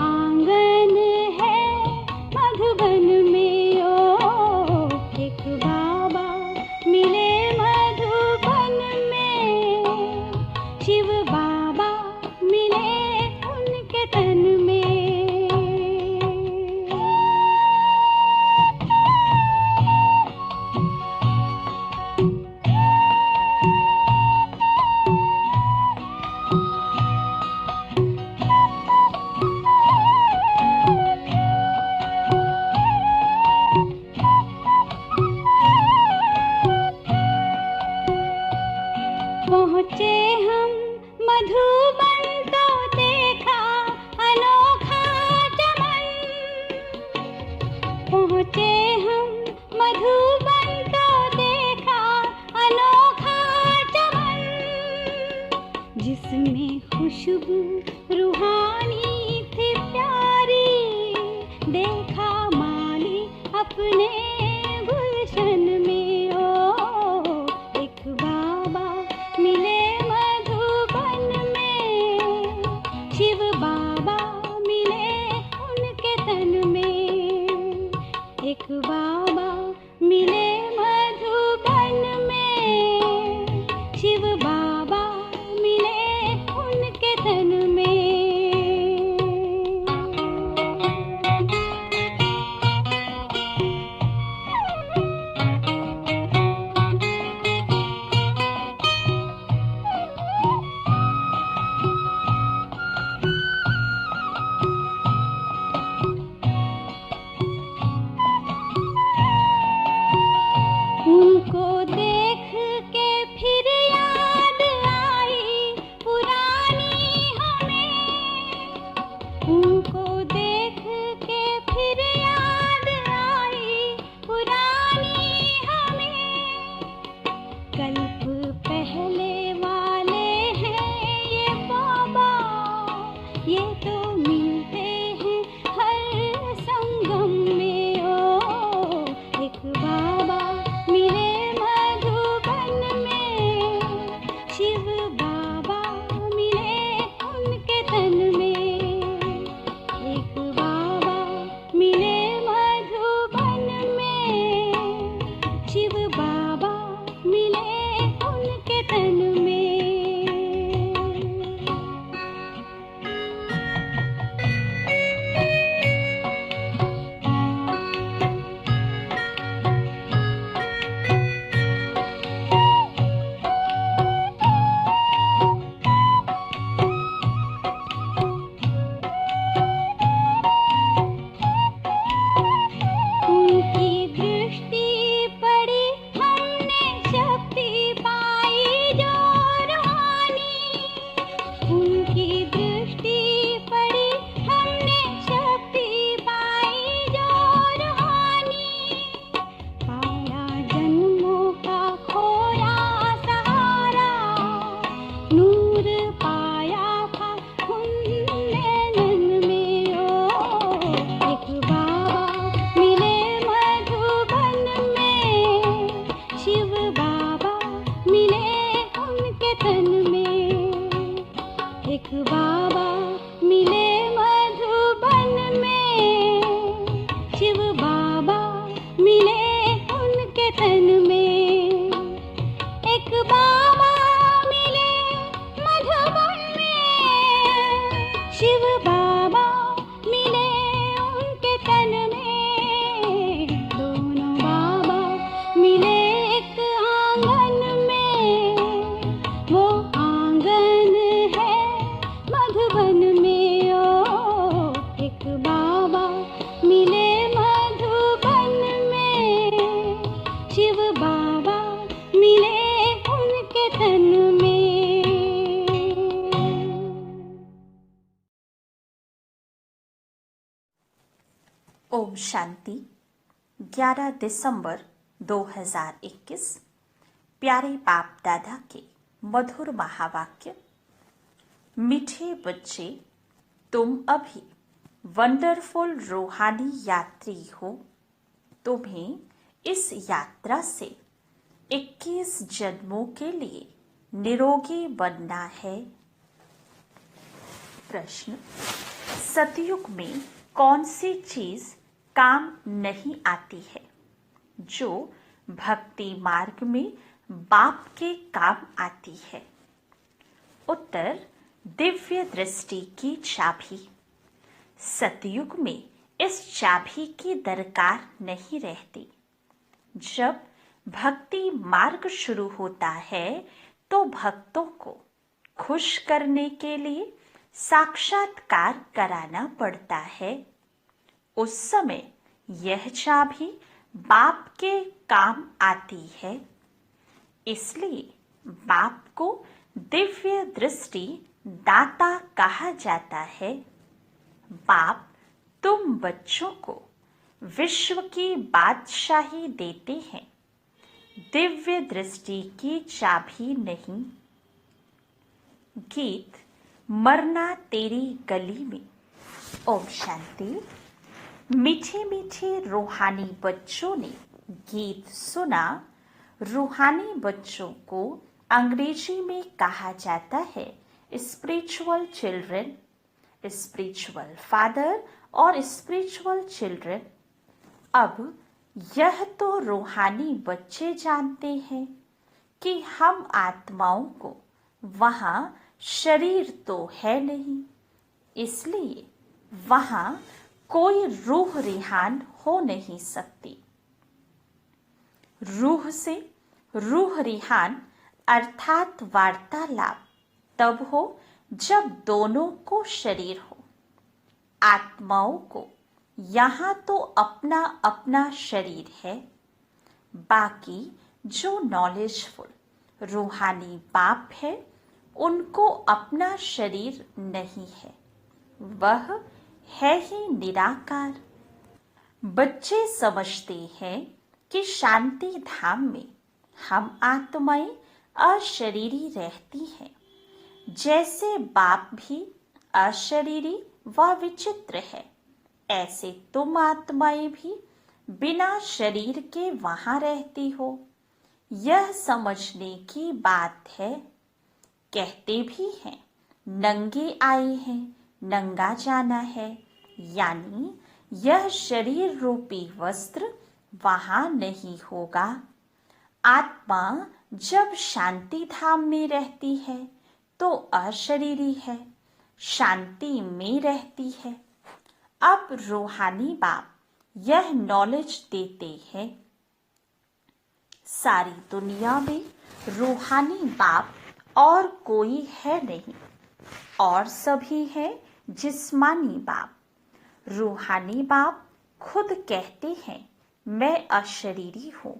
आंगन है मधुबन में, ओ एक बाबा मिले मधुबन में, शिव बाबा मिले उनके तन में। पहुँचे हम मधुबन तो देखा अनोखा चमन, पहुँचे हम मधुबन तो देखा अनोखा चमन, जिसमें खुशबू रूहानी थी प्यारी, देखा माली अपने गुलशन में, ओ एक बाबा मिले मधुबन में, शिव बाबा मिले उनके तन में, एक बाबा मिले मधुबन में, शिव बाबा मिले उनके तन में। उनको देख के फिर याद आई पुरानी हमें, उनको देख के फिर याद आई पुरानी हमें, कल्प पहले वाले हैं ये बाबा, ये तो मिलते हैं हर संगम में, ओ एक बाबा मिले मधुबन में, शिव बाबा मिले उनके तन में, एक बाबा मिले मधुबन में, शिव बाबा मिले उनके तन में। उनकी दृष्टि पड़ी हमने शक्ति पाई जो रूहानी, उनकी दृष्टि पड़ी हमने शक्ति पाई जो रूहानी, पाया जन्मों का खोया सहारा, नूर पाया था उनने नैन में, ओ एक बाबा मिले मधुबन में, शिव बाबा मिले उनके तन में, एक बाबा मिले मधुबन में, शिव बाबा मिले उनके तन में, एक बाबा मिले मधुबन में, शिव बाबा मिले उनके तन में, दोनों बाबा मिले एक आंगन में, वो आंगन है मधुबन में, ओ एक बाबा मिले मधुबन में, शिव बाबा मिले उनके तन में। ओम शांति। 11 दिसंबर 2021 प्यारे बाप दादा के मधुर महावाक्य। मीठे बच्चे, तुम अभी वंडरफुल रूहानी यात्री हो। तुम्हें इस यात्रा से 21 जन्मों के लिए निरोगी बनना है। प्रश्न, सतयुग में कौन सी चीज काम नहीं आती है जो भक्ति मार्ग में बाप के काम आती है? उत्तर, दिव्य दृष्टि की चाबी। सतयुग में इस चाबी की दरकार नहीं रहती। जब भक्ति मार्ग शुरू होता है तो भक्तों को खुश करने के लिए साक्षात्कार कराना पड़ता है। उस समय यह चाबी बाप के काम आती है। इसलिए बाप को दिव्य दृष्टि दाता कहा जाता है। बाप तुम बच्चों को विश्व की बादशाही देते हैं, दिव्य दृष्टि की चाबी नहीं। गीत मरना तेरी गली में। ओम शांति। मीठे मीठे रूहानी बच्चों ने गीत सुना। रूहानी बच्चों को अंग्रेजी में कहा जाता है स्पिरिचुअल चिल्ड्रन, स्पिरिचुअल फादर और स्पिरिचुअल चिल्ड्रन। अब यह तो रूहानी बच्चे जानते हैं कि हम आत्माओं को वहाँ शरीर तो है नहीं, इसलिए वहाँ कोई रूह रिहान हो नहीं सकती। रूह से रूह रिहान अर्थात वार्तालाप तब हो जब दोनों को शरीर हो। आत्माओं को यहाँ तो अपना अपना शरीर है। बाकी जो नॉलेजफुल रूहानी बाप है उनको अपना शरीर नहीं है, वह है ही निराकार। बच्चे समझते हैं कि शांति धाम में हम आत्माएं अशरीरी रहती हैं। जैसे बाप भी अशरीरी व विचित्र है, ऐसे तुम आत्माएं भी बिना शरीर के वहां रहती हो। यह समझने की बात है। कहते भी हैं नंगे आए हैं, नंगा जाना है, यानी यह शरीर रूपी वस्त्र वहां नहीं होगा। आत्मा जब शांति धाम में रहती है तो अशरीरी है, शांति में रहती है। अब रूहानी बाप यह नॉलेज देते हैं। सारी दुनिया में रूहानी बाप और कोई है नहीं, और सभी है जिस्मानी बाप। रूहानी बाप खुद कहते हैं मैं अशरीरी हूँ।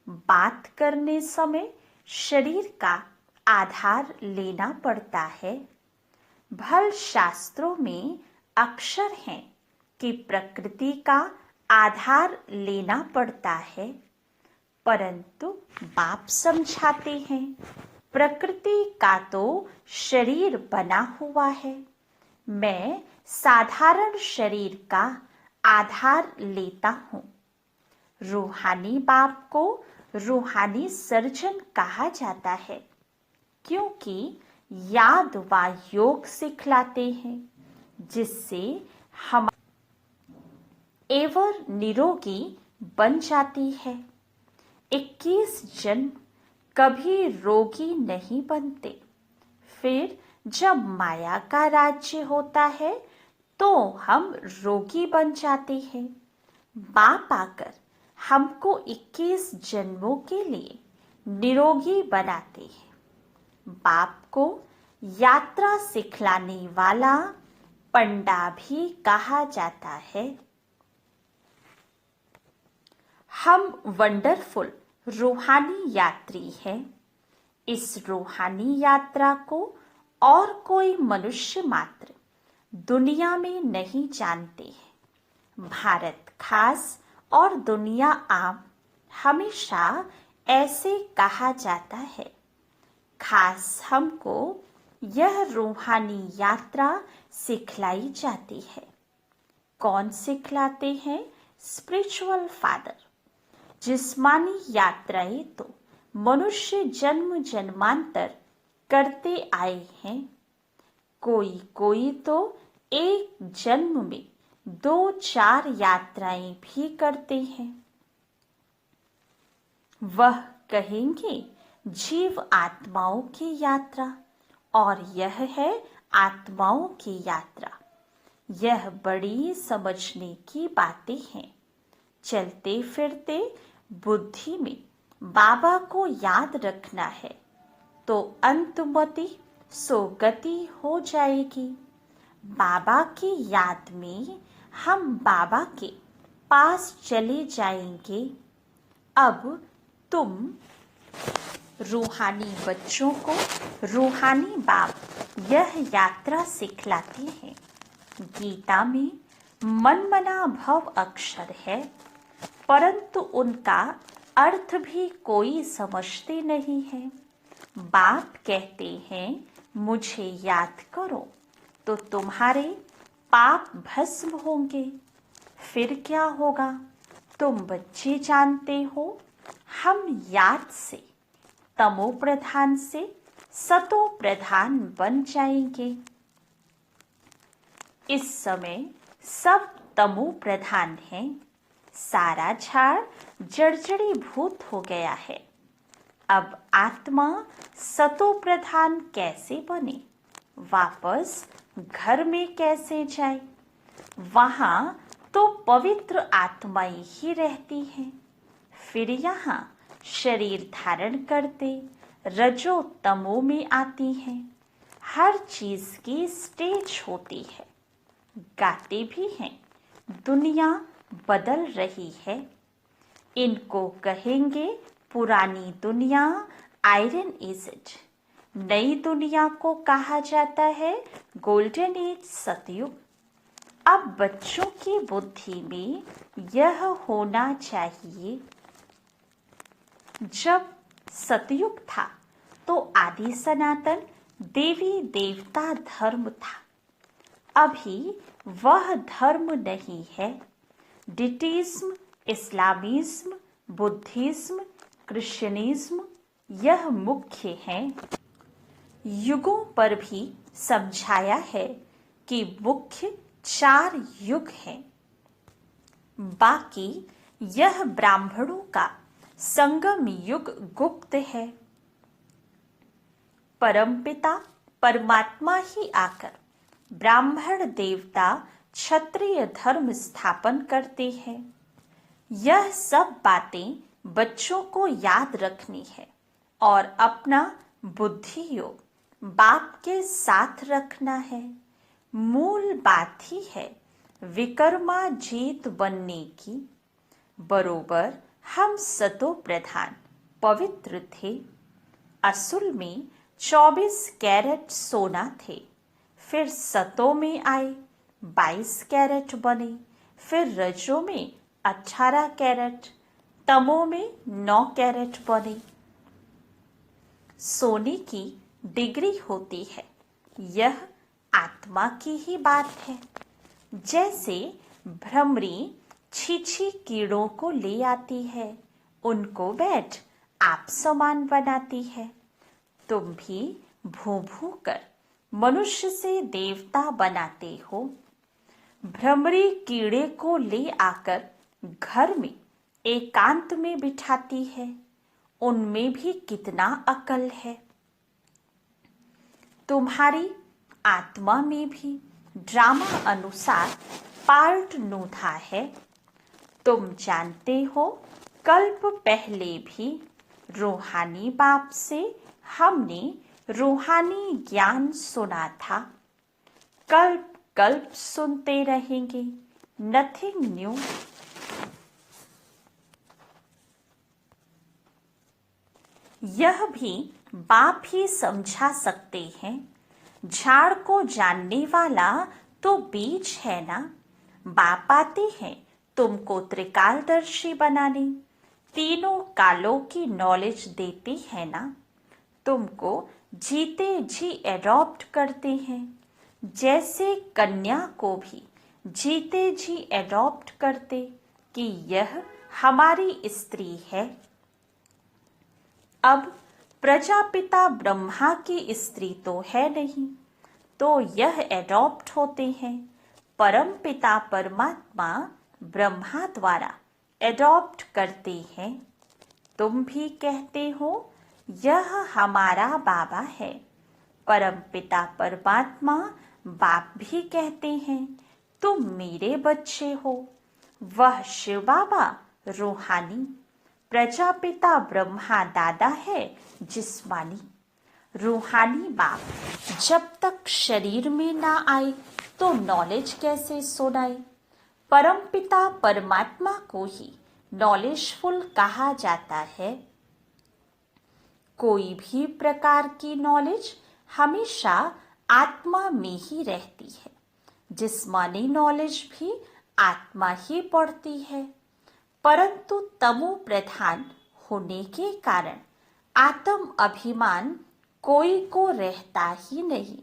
बात करने समय शरीर का आधार लेना पड़ता है। भल शास्त्रों में अक्षर हैं कि प्रकृति का आधार लेना पड़ता है, परंतु बाप समझाते हैं प्रकृति का तो शरीर बना हुआ है। मैं साधारण शरीर का आधार लेता हूँ। रूहानी बाप को रूहानी सर्जन कहा जाता है, क्योंकि याद व योग सिखलाते हैं, जिससे हम एवर निरोगी बन जाती है। 21 जन्म कभी रोगी नहीं बनते। फिर जब माया का राज्य होता है तो हम रोगी बन जाते हैं। बाप आकर हमको 21 जन्मों के लिए निरोगी बनाते हैं। बाप को यात्रा सिखलाने वाला पंडा भी कहा जाता है। हम वंडरफुल रूहानी यात्री हैं। इस रूहानी यात्रा को और कोई मनुष्य मात्र दुनिया में नहीं जानते हैं। भारत खास और दुनिया आम हमेशा ऐसे कहा जाता है। खास हमको यह रूहानी यात्रा सिखलाई जाती है। कौन सिखलाते हैं? Spiritual father. जिस्मानी यात्राएं तो मनुष्य जन्म जन्मांतर करते आए हैं। कोई कोई तो एक जन्म में 2-4 यात्राएं भी करते हैं। वह कहेंगे जीव आत्माओं की यात्रा और यह है आत्माओं की यात्रा। यह बड़ी समझने की बातें हैं। चलते फिरते बुद्धि में बाबा को याद रखना है तो अंतमति सोगति हो जाएगी। बाबा की याद में हम बाबा के पास चले जाएंगे। अब तुम रूहानी बच्चों को रूहानी बाप यह यात्रा सिखलाते हैं। गीता में मनमना भव अक्षर है, परंतु उनका अर्थ भी कोई समझते नहीं है। बाप कहते हैं मुझे याद करो तो तुम्हारे पाप भस्म होंगे। फिर क्या होगा तुम बच्चे जानते हो। हम याद से तमो प्रधान से सतो प्रधान बन जाएंगे। इस समय सब तमो प्रधान हैं। सारा झाड़ जर्जरी भूत हो गया है। अब आत्मा सतो प्रधान कैसे बने, वापस घर में कैसे जाए। वहां तो पवित्र आत्माएं ही रहती हैं। फिर यहाँ शरीर धारण करते रजो तमो में आती हैं। हर चीज की स्टेज होती है। गाते भी हैं दुनिया बदल रही है। इनको कहेंगे पुरानी दुनिया आयरन एज। नई दुनिया को कहा जाता है गोल्डन एज सतयुग। अब बच्चों की बुद्धि में यह होना चाहिए, जब सतयुग था तो आदि सनातन देवी देवता धर्म था। अभी वह धर्म नहीं है। डिटिज्म, इस्लामिज्म, बुद्धिज्म, क्रिश्चियनिज्म यह मुख्य हैं। युगों पर भी समझाया है कि मुख्य 4 युग हैं। बाकी यह ब्राह्मणों का संगम युग गुप्त है। परमपिता परमात्मा ही आकर ब्राह्मण देवता क्षत्रिय धर्म स्थापन करते हैं। यह सब बातें बच्चों को याद रखनी है और अपना बुद्धि योग बाप के साथ रखना है। मूल बात ही है विकर्मा जीत बनने की। बरोबर हम सतो प्रधान पवित्र थे। असुल में 24 कैरेट सोना थे। फिर सतो में आए 22 कैरेट बने। फिर रजो में 18 कैरेट, तमो में 9 कैरेट बने। सोने की डिग्री होती है। यह आत्मा की ही बात है। जैसे भ्रमरी छीछी कीड़ों को ले आती है, उनको बैठ आप समान बनाती है। तुम भी भू भू कर मनुष्य से देवता बनाते हो। भ्रमरी कीड़े को ले आकर घर में एकांत में बिठाती है। उनमें भी कितना अकल है। तुम्हारी आत्मा में भी ड्रामा अनुसार पार्ट नूथा है। तुम जानते हो कल्प पहले भी रूहानी बाप से हमने रूहानी ज्ञान सुना था। कल्प कल्प सुनते रहेंगे। Nothing new. यह भी बाप ही समझा सकते हैं। झाड़ को जानने वाला तो बीज है ना। बाप आते हैं तुमको त्रिकालदर्शी बनाने। तीनों कालों की नॉलेज देते हैं ना। तुमको जीते जी एडॉप्ट करते हैं। जैसे कन्या को भी जीते जी एडॉप्ट करते कि यह हमारी स्त्री है। अब प्रजापिता ब्रह्मा की स्त्री तो है नहीं, तो यह एडॉप्ट होते हैं। परम पिता परमात्मा ब्रह्मा द्वारा एडॉप्ट करते हैं। तुम भी कहते हो यह हमारा बाबा है। परम पिता परमात्मा बाप भी कहते हैं तुम मेरे बच्चे हो। वह शिव बाबा रूहानी, प्रजापिता ब्रह्मा दादा है जिस्मानी। रूहानी बाप जब तक शरीर में ना आए तो नॉलेज कैसे सुनाए। परम पिता परमात्मा को ही नॉलेजफुल कहा जाता है। कोई भी प्रकार की नॉलेज हमेशा आत्मा में ही रहती है। जिस्मानी नॉलेज भी आत्मा ही पढ़ती है, परंतु तमो प्रधान होने के कारण आत्म अभिमान कोई को रहता ही नहीं।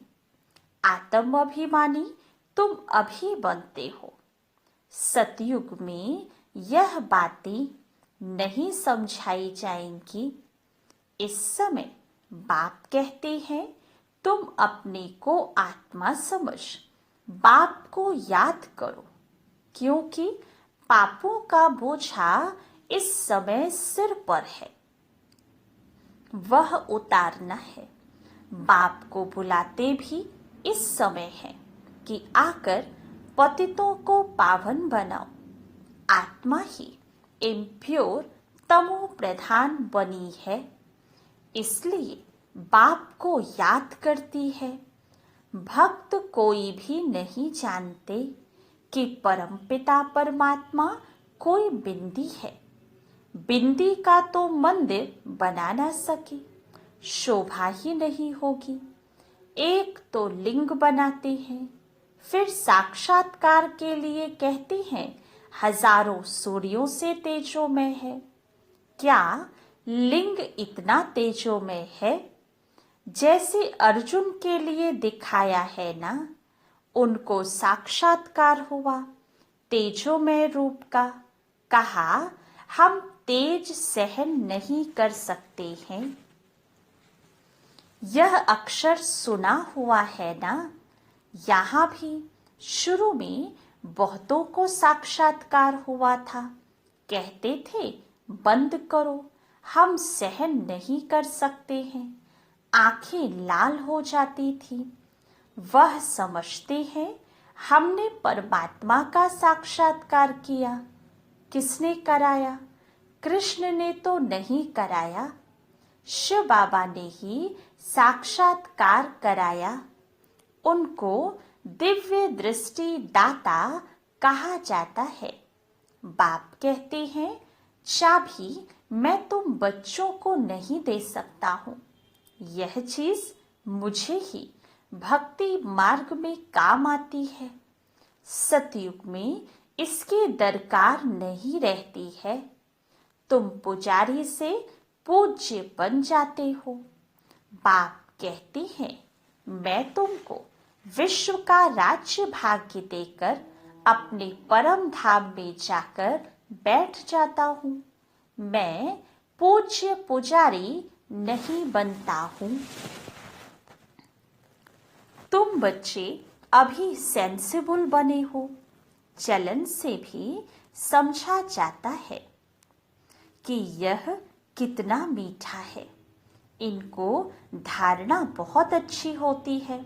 आत्म अभिमानी तुम अभी बनते हो। सतयुग में यह बातें नहीं समझाई जाएंगी। इस समय बाप कहते हैं तुम अपने को आत्मा समझ बाप को याद करो, क्योंकि पापों का बोझा इस समय सिर पर है, वह उतारना है। बाप को बुलाते भी इस समय है कि आकर पतितों को पावन बनाओ। आत्मा ही इम्प्योर तमो प्रधान बनी है, इसलिए बाप को याद करती है। भक्त कोई भी नहीं जानते कि परमपिता परमात्मा कोई बिंदी है। बिंदी का तो मंदिर बना ना सके, शोभा ही नहीं होगी। एक तो लिंग बनाते हैं, फिर साक्षात्कार के लिए कहते हैं हजारों सूर्यों से तेजोमय है। क्या लिंग इतना तेजोमय है? जैसे अर्जुन के लिए दिखाया है ना, उनको साक्षात्कार हुआ तेजोमय रूप का। कहा हम तेज सहन नहीं कर सकते हैं। यह अक्षर सुना हुआ है ना। यहाँ भी शुरू में बहुतों को साक्षात्कार हुआ था। कहते थे बंद करो, हम सहन नहीं कर सकते हैं। आंखें लाल हो जाती थी। वह समझते हैं हमने परमात्मा का साक्षात्कार किया। किसने कराया? कृष्ण ने तो नहीं कराया, शिव बाबा ने ही साक्षात्कार कराया। उनको दिव्य दृष्टि दाता कहा जाता है। बाप कहते हैं चाबी मैं तुम बच्चों को नहीं दे सकता हूँ। यह चीज मुझे ही भक्ति मार्ग में काम आती है। सतयुग में इसकी दरकार नहीं रहती है। तुम पुजारी से पूज्य बन जाते हो। बाप कहते हैं मैं तुमको विश्व का राज्य भाग्य देकर अपने परम धाम में जाकर बैठ जाता हूँ। मैं पूज्य पुजारी नहीं बनता हूँ। तुम बच्चे अभी सेंसिबल बने हो। चलन से भी समझा जाता है कि यह कितना मीठा है। इनको धारणा बहुत अच्छी होती है।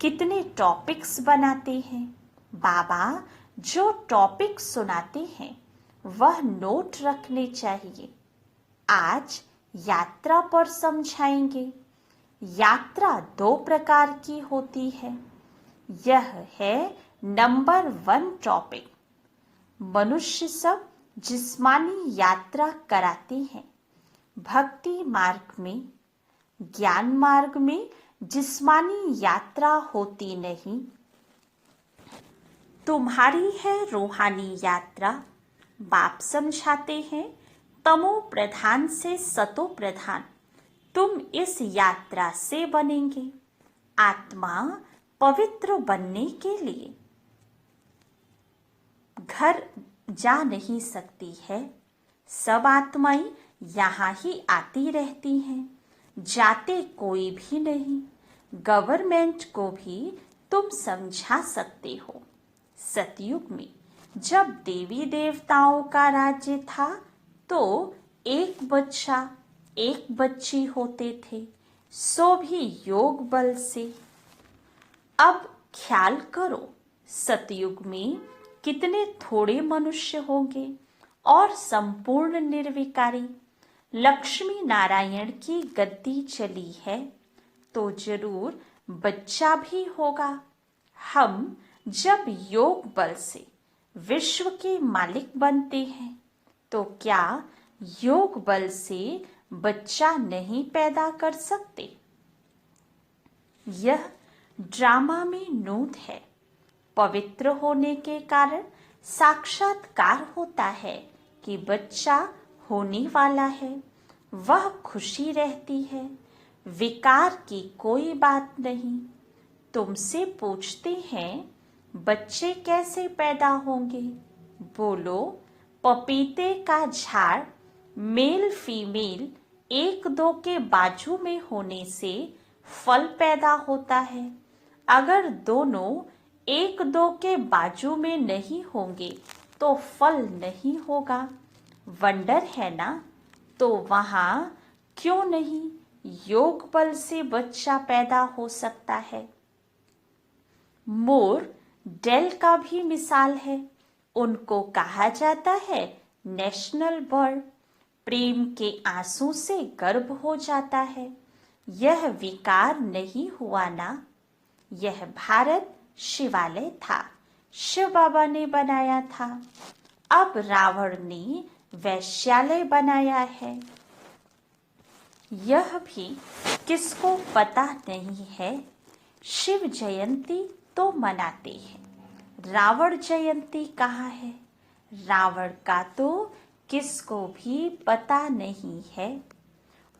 कितने टॉपिक्स बनाते हैं। बाबा जो टॉपिक सुनाते हैं वह नोट रखने चाहिए। आज यात्रा पर समझाएंगे। यात्रा 2 प्रकार की होती है। यह है नंबर 1 टॉपिक। मनुष्य सब जिस्मानी यात्रा कराते हैं भक्ति मार्ग में। ज्ञान मार्ग में जिस्मानी यात्रा होती नहीं। तुम्हारी है रूहानी यात्रा। बाप समझाते हैं तमो प्रधान से सतो प्रधान तुम इस यात्रा से बनेंगे। आत्मा पवित्र बनने के लिए घर जा नहीं सकती है। सब आत्माएं यहाँ ही आती रहती हैं, जाते कोई भी नहीं। गवर्नमेंट को भी तुम समझा सकते हो। सतयुग में जब देवी देवताओं का राज्य था तो एक बच्चा एक बच्ची होते थे, सो भी योग बल से। अब ख्याल करो सतयुग में कितने थोड़े मनुष्य होंगे और संपूर्ण निर्विकारी। लक्ष्मी नारायण की गद्दी चली है तो जरूर बच्चा भी होगा। हम जब योग बल से विश्व के मालिक बनते हैं तो क्या योग बल से बच्चा नहीं पैदा कर सकते? यह ड्रामा में नूत है। पवित्र होने के कारण साक्षात्कार होता है कि बच्चा होने वाला है। वह खुशी रहती है, विकार की कोई बात नहीं। तुमसे पूछते हैं बच्चे कैसे पैदा होंगे? बोलो, पपीते का झाड़ मेल फीमेल एक दो के बाजू में होने से फल पैदा होता है। अगर दोनों एक दो के बाजू में नहीं होंगे तो फल नहीं होगा। वंडर है ना? तो वहां क्यों नहीं योग बल से बच्चा पैदा हो सकता है? मोर डेल का भी मिसाल है। उनको कहा जाता है नेशनल बर्ड। प्रेम के आंसू से गर्भ हो जाता है। यह विकार नहीं हुआ ना? यह भारत शिवालय था, शिव बाबा ने बनाया था। अब रावण ने वैश्यालय बनाया है। यह भी किसको पता नहीं है। शिव जयंती तो मनाते हैं, रावण जयंती कहाँ है? रावण का तो किसको भी पता नहीं है।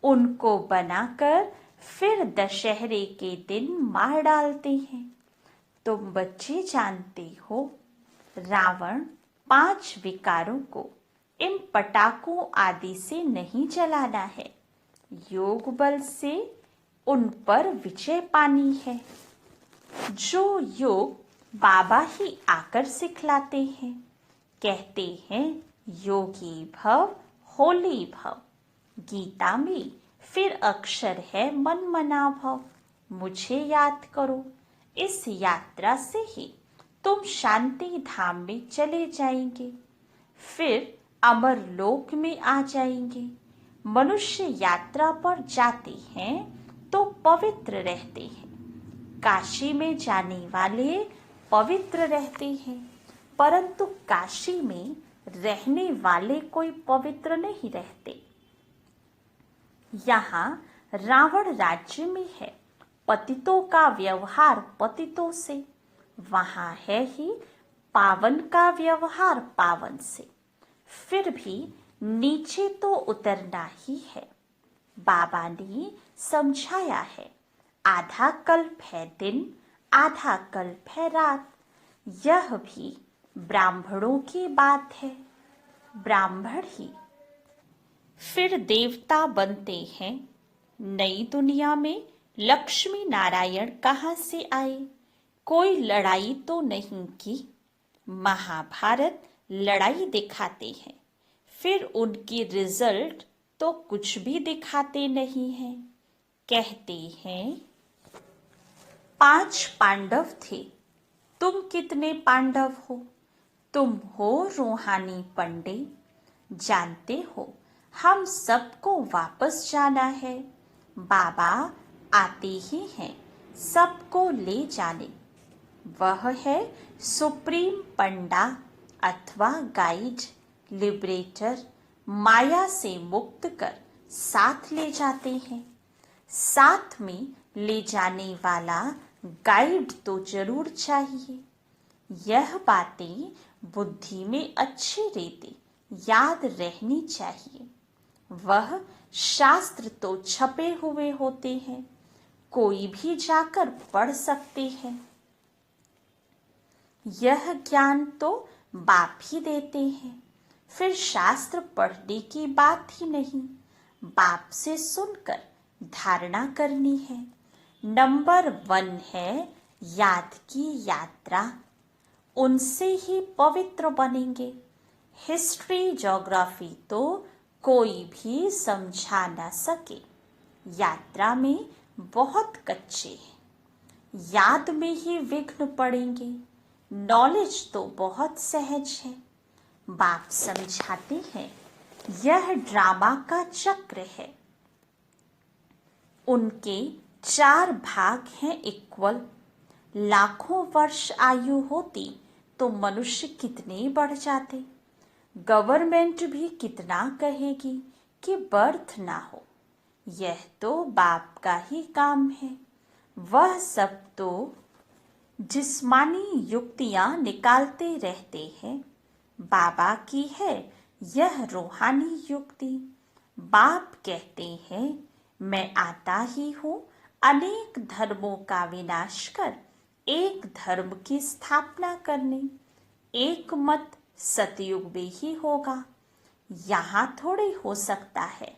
उनको बनाकर फिर दशहरे के दिन मार डालते हैं। तुम बच्चे जानते हो रावण 5 विकारों को इन पटाखों आदि से नहीं जलाना है। योग बल से उन पर विजय पानी है। जो योग बाबा ही आकर सिखलाते हैं। कहते हैं योगी भव होली भव। गीता में फिर अक्षर है मन मना भव। मुझे याद करो। इस यात्रा से ही तुम शांति धाम में चले जाएंगे, फिर अमर लोक में आ जाएंगे। मनुष्य यात्रा पर जाते हैं तो पवित्र रहते हैं। काशी में जाने वाले पवित्र रहते हैं, परंतु काशी में रहने वाले कोई पवित्र नहीं रहते। यहाँ रावण राज्य में है पतितों का व्यवहार पतितों से, वहाँ है ही पावन का व्यवहार पावन से। फिर भी नीचे तो उतरना ही है। बाबा ने समझाया है, आधा कल्प है दिन, आधा कल्प है रात। यह भी ब्राह्मणों की बात है। ब्राह्मण ही फिर देवता बनते हैं। नई दुनिया में लक्ष्मी नारायण कहाँ से आए? कोई लड़ाई तो नहीं की। महाभारत लड़ाई दिखाते हैं, फिर उनकी रिजल्ट तो कुछ भी दिखाते नहीं हैं। कहते हैं 5 पांडव थे, तुम कितने पांडव हो? तुम हो रूहानी पंडे। जानते हो हम सबको वापस जाना है। बाबा आते ही हैं सबको ले जाने। वह है सुप्रीम पंडा अथवा गाइड, लिबरेटर। माया से मुक्त कर साथ ले जाते हैं। साथ में ले जाने वाला गाइड तो जरूर चाहिए। यह बातें बुद्धि में अच्छी रीति याद रहनी चाहिए। वह शास्त्र तो छपे हुए होते हैं, कोई भी जाकर पढ़ सकते हैं। यह ज्ञान तो बाप ही देते हैं, फिर शास्त्र पढ़ने की बात ही नहीं। बाप से सुनकर धारणा करनी है। नंबर 1 है याद की यात्रा, उनसे ही पवित्र बनेंगे। हिस्ट्री ज्योग्राफी तो कोई भी समझा ना सके, यात्रा में बहुत कच्चे हैं, याद में ही विघ्न पड़ेंगे। नॉलेज तो बहुत सहज है, बाप समझाते हैं यह ड्रामा का चक्र है। उनके 4 भाग हैं इक्वल। लाखों वर्ष आयु होती तो मनुष्य कितने बढ़ जाते। गवर्नमेंट भी कितना कहेगी कि बर्थ ना हो, यह तो बाप का ही काम है। वह सब तो जिस्मानी युक्तियां निकालते रहते हैं, बाबा की है यह रूहानी युक्ति। बाप कहते हैं मैं आता ही हूँ अनेक धर्मों का विनाश कर एक धर्म की स्थापना करने। एक मत सतयुग में ही होगा, यहाँ थोड़े हो सकता है।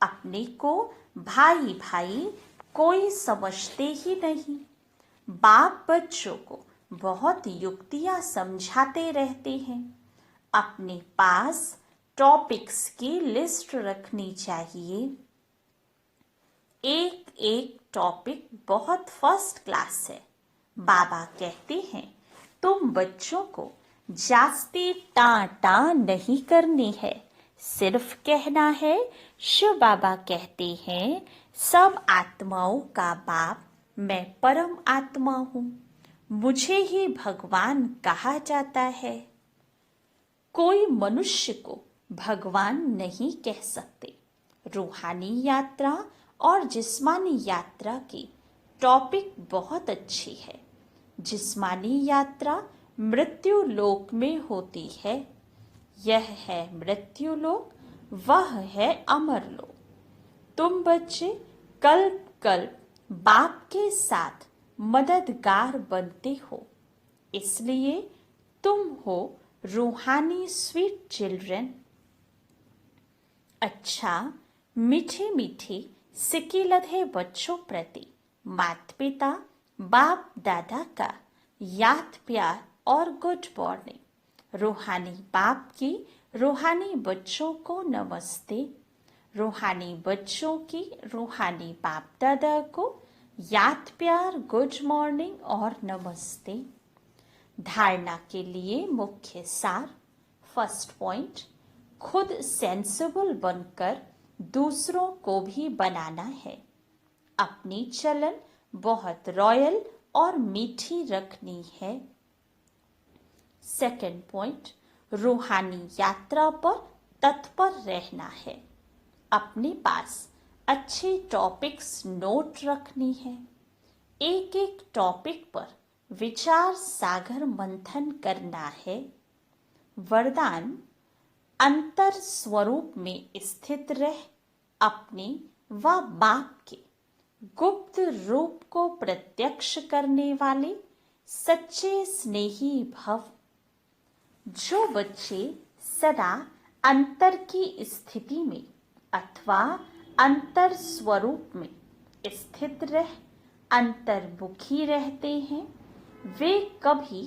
अपने को भाई भाई कोई समझते ही नहीं। बाप बच्चों को बहुत युक्तियां समझाते रहते हैं। अपने पास टॉपिक्स की लिस्ट रखनी चाहिए। एक एक टॉपिक बहुत फर्स्ट क्लास है। बाबा कहते हैं तुम बच्चों को जास्ती टाटा नहीं करनी है, सिर्फ कहना है शिव बाबा कहते हैं सब आत्माओं का बाप मैं परम आत्मा हूँ, मुझे ही भगवान कहा जाता है। कोई मनुष्य को भगवान नहीं कह सकते। रूहानी यात्रा और जिस्मानी यात्रा की टॉपिक बहुत अच्छी है। जिस्मानी यात्रा मृत्यु लोक में होती है, यह है मृत्यु लोक, वह है अमर लोक। तुम बच्चे कल्प कल्प बाप के साथ मददगार बनते हो, इसलिए तुम हो रूहानी स्वीट चिल्ड्रन। अच्छा, मीठे मीठे सिकिलधे बच्चों प्रति माता पिता बाप दादा का याद प्यार और गुड मॉर्निंग। रूहानी बाप की रूहानी बच्चों को नमस्ते। रूहानी बच्चों की रूहानी बाप दादा को याद प्यार गुड मॉर्निंग और नमस्ते। धारणा के लिए मुख्य सार। फर्स्ट पॉइंट, खुद सेंसिबल बनकर दूसरों को भी बनाना है। अपनी चलन बहुत रॉयल और मीठी रखनी है। सेकंड पॉइंट, रूहानी यात्रा पर तत्पर रहना है। अपने पास अच्छे टॉपिक्स नोट रखनी है। एक एक टॉपिक पर विचार सागर मंथन करना है। वरदान, अंतर स्वरूप में स्थित रह अपने व बाप के गुप्त रूप को प्रत्यक्ष करने वाले सच्चे स्नेही भव। जो बच्चे सदा अंतर की स्थिति में अथवा अंतर स्वरूप में स्थित रह अंतर्मुखी रहते हैं, वे कभी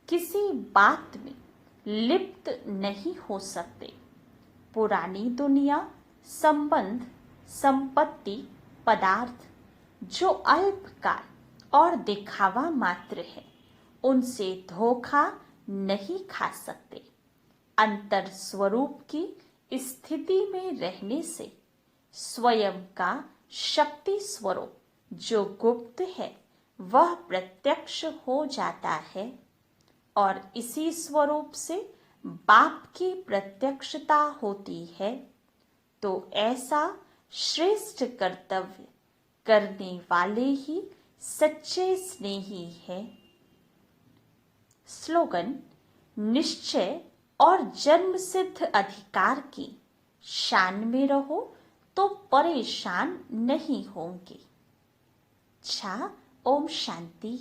किसी बात में लिप्त नहीं हो सकते। पुरानी दुनिया, संबंध, संपत्ति, पदार्थ जो अल्पकाल और दिखावा मात्र है, उनसे धोखा नहीं खा सकते। अंतर स्वरूप की स्थिति में रहने से स्वयं का शक्ति स्वरूप जो गुप्त है वह प्रत्यक्ष हो जाता है और इसी स्वरूप से बाप की प्रत्यक्षता होती है। तो ऐसा श्रेष्ठ कर्तव्य करने वाले ही सच्चे स्नेही है। स्लोगन, निश्चय और जन्म सिद्ध अधिकार की शान में रहो तो परेशान नहीं होंगे। अच्छा, ओम शांति।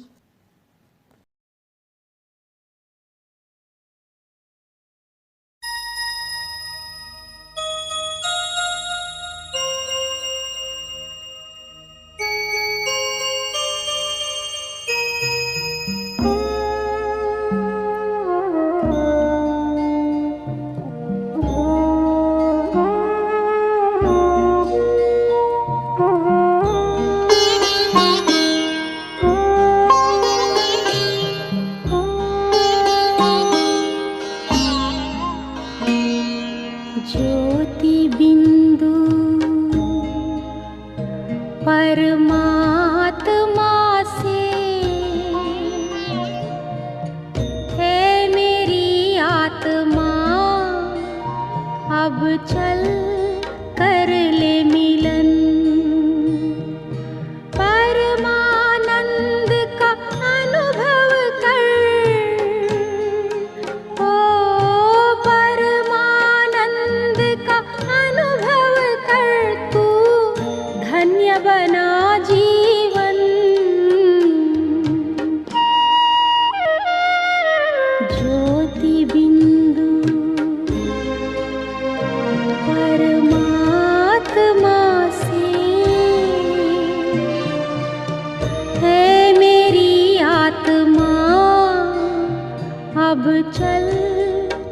चल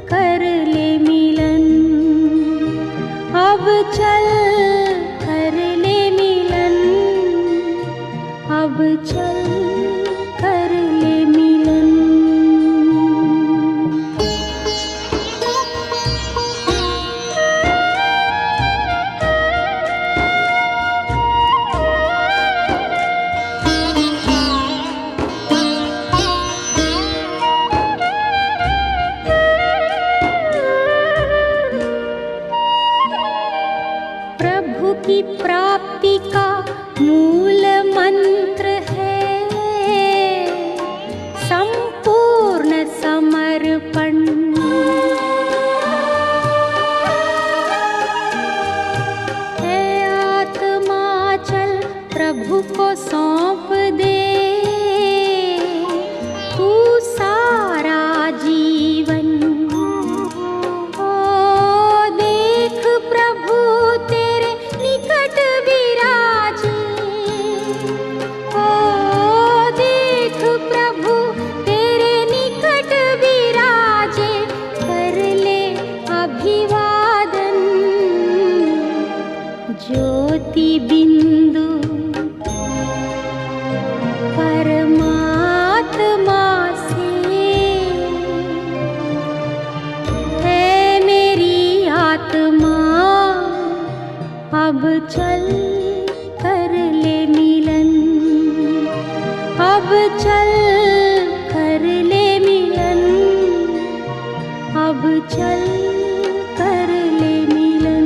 कर ले मिलन, अब चल कर ले मिलन, अब चल कर ले मिलन। प्रभु की प्राप्ति का मूल मंत्र है संपूर्ण समर्पण। है आत्मा चल प्रभु को सौंप दे, तू सारा जीवन। ओ देख प्रभु तेरे निकट विराजे, ओ देख प्रभु तेरे निकट विराजे, कर ले अभिवादन। ज्योति बिंदु परमात्मा से, है मेरी आत्मा अब चल कर ले मिलन, अब चल कर ले मिलन, अब चल कर ले मिलन।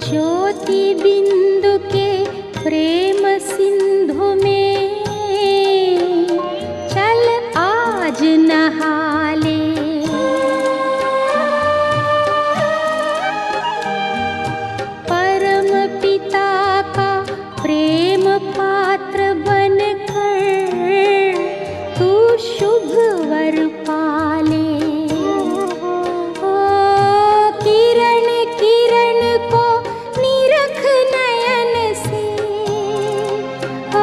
ज्योति बिंदु के प्रेम सिंधु में चल आज नहा ले। परम पिता का प्रेम पात्र बनकर तू शुभ वर पाले। ओ किरण किरण को निरख नयन से, ओ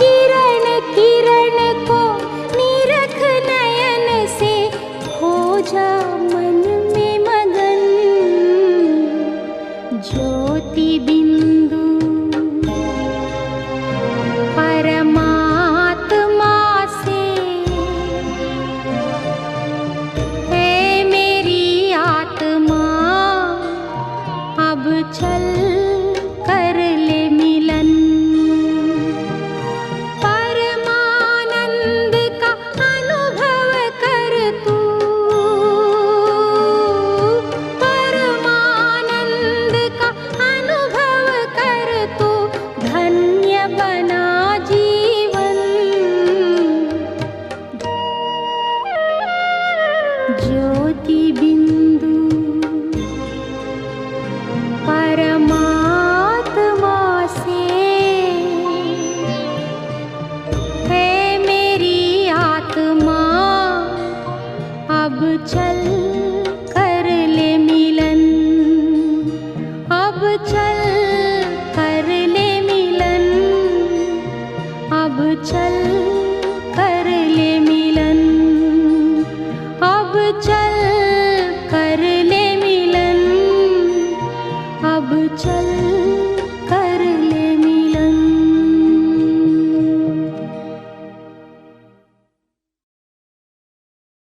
किरण किरण को निरख नयन से, हो जा मन में मगन। ज्योति बिंदु परमात्मा से, है मेरी आत्मा अब चल कर ले मिलन। परमानंद का अनुभव कर तू, परमानंद का अनुभव कर तू, धन्य बना जीवन। ज्योति बिंदु परमात्मा से, है मेरी आत्मा अब चल कर ले मिलन, अब चल कर ले मिलन, अब चल कर ले मिलन, अब चल